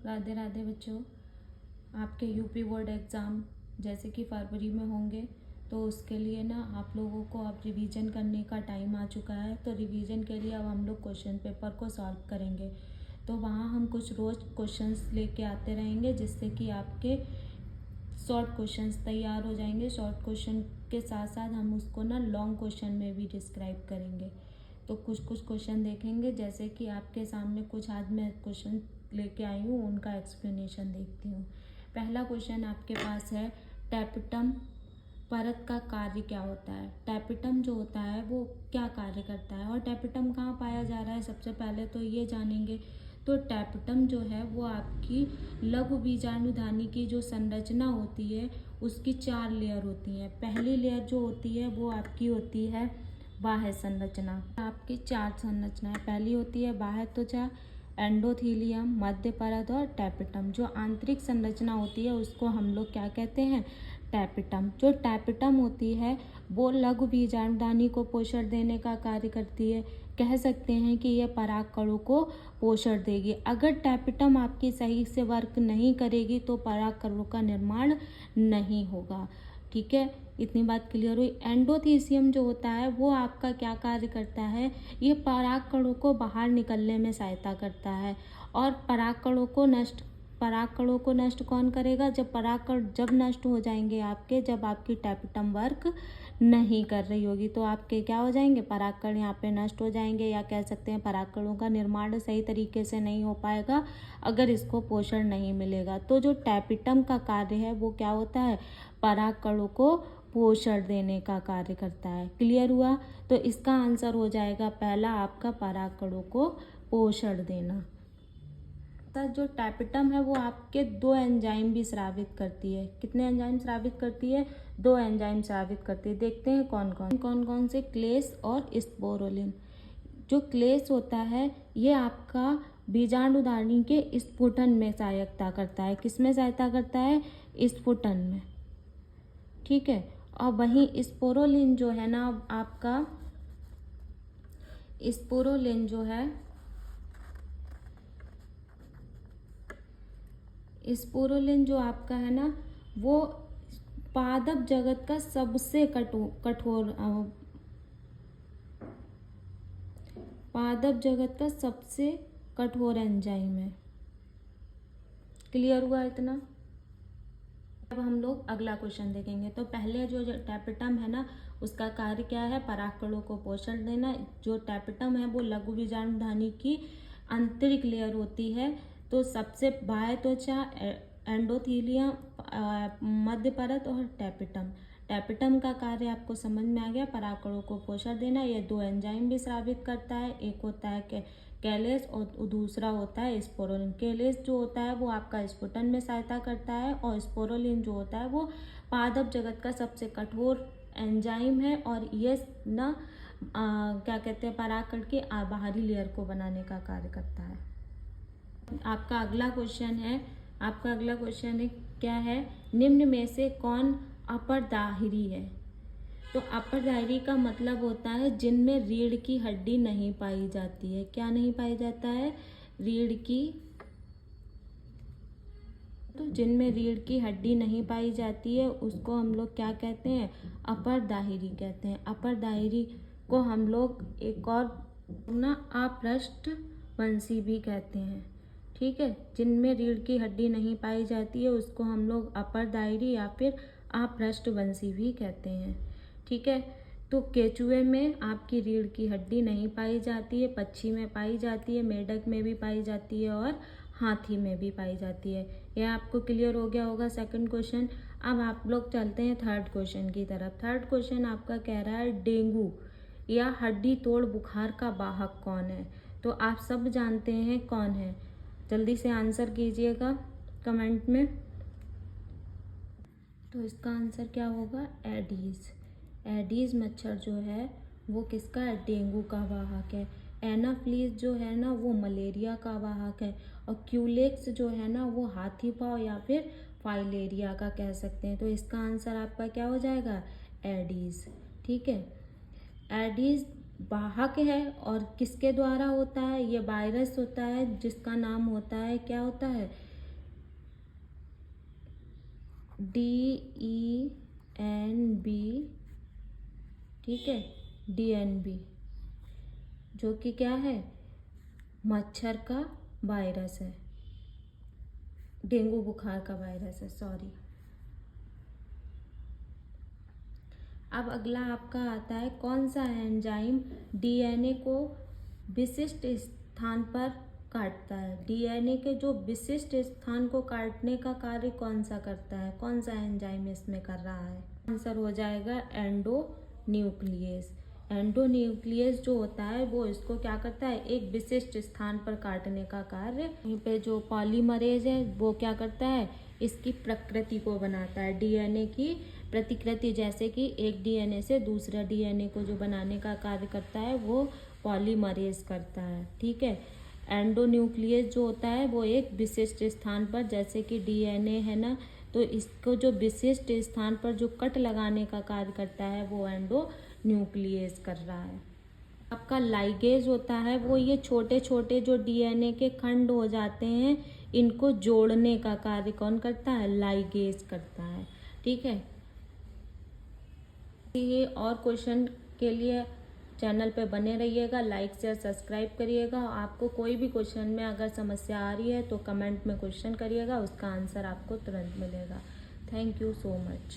राधे राधे बच्चों। आपके UP board exam जैसे कि फरवरी में होंगे, तो उसके लिए ना आप लोगों को अब रिवीजन करने का टाइम आ चुका है। तो रिवीजन के लिए अब हम लोग क्वेश्चन पेपर को सॉल्व करेंगे। तो वहाँ हम कुछ रोज़ क्वेश्चंस लेके आते रहेंगे, जिससे कि आपके शॉर्ट क्वेश्चंस तैयार हो जाएंगे। शॉर्ट क्वेश्चन के साथ साथ हम उसको ना लॉन्ग क्वेश्चन में भी डिस्क्राइब करेंगे। तो कुछ कुछ क्वेश्चन देखेंगे, जैसे कि आपके सामने कुछ आज मैं क्वेश्चन लेके आई हूँ, उनका एक्सप्लेनेशन देखती हूँ। पहला क्वेश्चन आपके पास है, टैपेटम परत का कार्य क्या होता है। टैपेटम जो होता है वो क्या कार्य करता है और टैपेटम कहाँ पाया जा रहा है, सबसे पहले तो ये जानेंगे। तो टैपेटम जो है वो आपकी लघु बीजाणुधानी की जो संरचना होती है उसकी 4 लेयर होती हैं। पहली लेयर जो होती है वो आपकी होती है बाह्य संरचना। आपकी 4 संरचनाएं, पहली होती है बाह्य त्वचा, एंडोथीलियम, मध्य परत और टैपेटम। जो आंतरिक संरचना होती है उसको हम लोग क्या कहते हैं, टैपेटम। जो टैपेटम होती है वो लघु बीजाणुधानी को पोषण देने का कार्य करती है। कह सकते हैं कि यह परागकणों को पोषण देगी। अगर टैपेटम आपकी सही से वर्क नहीं करेगी तो परागकणों का निर्माण नहीं होगा। ठीक है, इतनी बात क्लियर हुई। एंडोथीसियम जो होता है वो आपका क्या कार्य करता है, ये परागकणों को बाहर निकलने में सहायता करता है। और परागकणों को नष्ट कौन करेगा, जब नष्ट हो जाएंगे आपके, जब आपकी टैपेटम वर्क नहीं कर रही होगी तो आपके क्या हो जाएंगे, परागकण यहाँ पे नष्ट हो जाएंगे, या कह सकते हैं परागकणों का निर्माण सही तरीके से नहीं हो पाएगा अगर इसको पोषण नहीं मिलेगा। तो जो टैपेटम का कार्य है वो क्या होता है, परागकणों को पोषण देने का कार्य करता है। क्लियर हुआ। तो इसका आंसर हो जाएगा पहला आपका, परागकणों को पोषण देना। जो टैपेटम है वो आपके 2 एंजाइम भी स्रावित करती है। कितने एंजाइम स्रावित करती है, 2 एंजाइम स्रावित करती है। देखते हैं कौन कौन से, क्लेस और स्पोरुलिन। जो क्लेस होता है ये आपका बीजाणुधानी के स्फुटन में सहायता करता है। किसमें सहायता करता है, स्फुटन में। ठीक है, और वहीं स्पोरुलिन जो है ना आपका, स्पोरुलिन जो है, स्पोरुलिन जो आपका है ना वो पादप जगत का सबसे कठोर पादप जगत का सबसे कठोर एंजाइम है। क्लियर हुआ इतना। अब हम लोग अगला क्वेश्चन देखेंगे। तो पहले जो टैपेटम है ना उसका कार्य क्या है, परागकणों को पोषण देना। जो टैपेटम है वो लघु बीजाणुधानी की आंतरिक लेयर होती है। तो सबसे बाह्य त्वचा, एंडोथीलियम, मध्य परत और टैपेटम। टैपेटम का कार्य आपको समझ में आ गया, परागकणों को पोषण देना। ये 2 एंजाइम भी स्रावित करता है, एक होता है कैलेस और दूसरा होता है स्पोरुलिन। कैलेस जो होता है वो आपका स्फुटन में सहायता करता है और स्पोरुलिन जो होता है वो पादप जगत का सबसे कठोर एंजाइम है, और ये ना क्या कहते हैं, परागकण की बाहरी लेयर को बनाने का कार्य करता है। आपका अगला क्वेश्चन है, क्या है, निम्न में से कौन अपरदाहिरी है। तो अपरदाहिरी का मतलब होता है जिनमें रीढ़ की हड्डी नहीं पाई जाती है। क्या नहीं पाई जाता है, रीढ़ की, तो जिनमें रीढ़ की हड्डी नहीं पाई जाती है उसको हम लोग क्या कहते हैं, अपरदाहिरी कहते हैं। अपरदाहिरी को हम लोग एक और ना अपृष्ठवंशी भी कहते हैं। ठीक है, जिनमें रीढ़ की हड्डी नहीं पाई जाती है उसको हम लोग अपरदाहिरी या फिर अपृष्ठवंशी भी कहते हैं। ठीक है, तो केचुए में आपकी रीढ़ की हड्डी नहीं पाई जाती है, पक्षी में पाई जाती है, मेढक में भी पाई जाती है और हाथी में भी पाई जाती है। यह आपको क्लियर हो गया होगा सेकंड क्वेश्चन। अब आप लोग चलते हैं थर्ड क्वेश्चन की तरफ। थर्ड क्वेश्चन आपका कह रहा है, डेंगू या हड्डी तोड़ बुखार का वाहक कौन है। तो आप सब जानते हैं कौन है, जल्दी से आंसर कीजिएगा कमेंट में। तो इसका आंसर क्या होगा, एडीज। एडीज मच्छर जो है वो किसका है, डेंगू का वाहक है। एनाफ्लीज जो है ना वो मलेरिया का वाहक है, और क्यूलेक्स जो है ना वो हाथी पाँव या फिर फाइलेरिया का कह सकते हैं। तो इसका आंसर आपका क्या हो जाएगा, एडीज। ठीक है, एडीज वाहक है और किसके द्वारा होता है, ये वायरस होता है जिसका नाम होता है, क्या होता है, DENB, ठीक है, DNB, जो कि क्या है, मच्छर का वायरस है, डेंगू बुखार का वायरस है, सॉरी। अब अगला आपका आता है, कौन सा एंजाइम डीएनए को विशिष्ट स्थान पर काटता है। डीएनए के जो विशिष्ट स्थान को काटने का कार्य कौन सा करता है, कौन सा एंजाइम इसमें कर रहा है। आंसर हो जाएगा एंडोन्यूक्लियस। एंडोन्यूक्लियस जो होता है वो इसको क्या करता है, एक विशिष्ट स्थान पर काटने का कार्य। यहीं पे जो पॉलीमरेज है वो क्या करता है, इसकी प्रकृति को बनाता है, डीएनए की प्रतिकृति, जैसे कि एक डीएनए से दूसरा डीएनए को जो बनाने का कार्य करता है वो पॉलीमरेज करता है, ठीक है। एंडोन्यूक्लियस जो होता है वो एक विशिष्ट स्थान पर, जैसे कि डीएनए है ना, तो इसको जो विशिष्ट स्थान पर जो कट लगाने का कार्य करता है वो एंडोन्यूक्लियस कर रहा है। आपका लाइगेज होता है वो ये छोटे छोटे जो डीएनए के खंड हो जाते हैं इनको जोड़ने का कार्य कौन करता है, लाइगेज करता है, ठीक है। ये और क्वेश्चन के लिए चैनल पे बने रहिएगा, लाइक शेयर सब्सक्राइब करिएगा। आपको कोई भी क्वेश्चन में अगर समस्या आ रही है तो कमेंट में क्वेश्चन करिएगा, उसका आंसर आपको तुरंत मिलेगा। Thank you so much.